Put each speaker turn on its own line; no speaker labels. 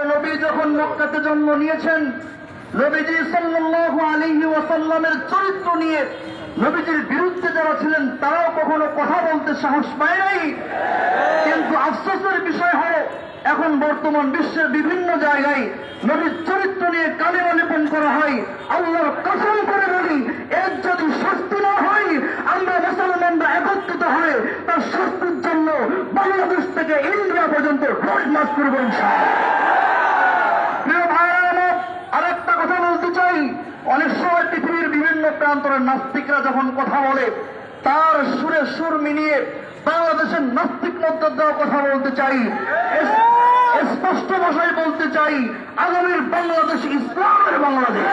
নবী যখন মক্কাতে জন্ম নিয়েছেন, নবীজি সাল্লাল্লাহু আলাইহি ওয়াসাল্লামের চরিত্র নিয়ে নবীজির বিরুদ্ধে যারা ছিলেন তারাও কখনো কথা বলতে সাহস পায় নাই। কিন্তু আফসোসের বিষয় হলো এখন বর্তমান বিশ্বের বিভিন্ন জায়গায় নবীর চরিত্র নিয়ে কালিমা লেপন করা হয়। আল্লাহর কসম করে বলি, এর যদি শাস্তি না হয়, আমরা মুসলমানরা একত্রিত হয়ে তার শাস্তির জন্য বাংলাদেশ থেকে ইন্ডিয়া পর্যন্ত রোড মার্চ করব ইনশাআল্লাহ। প্রিয় ভাইরা, আরেকটা কথা বলতে চাই, অনেক সময় পৃথিবীর বিভিন্ন প্রান্তরের নাস্তিকরা যখন কথা বলে তার সুরে সুর মিলিয়ে বাংলাদেশের নাস্তিক মতবাদও কথা বলতে চাই। স্পষ্ট ভাষায় বলতে চাই, আগামীর বাংলাদেশ ইসলামের বাংলাদেশ।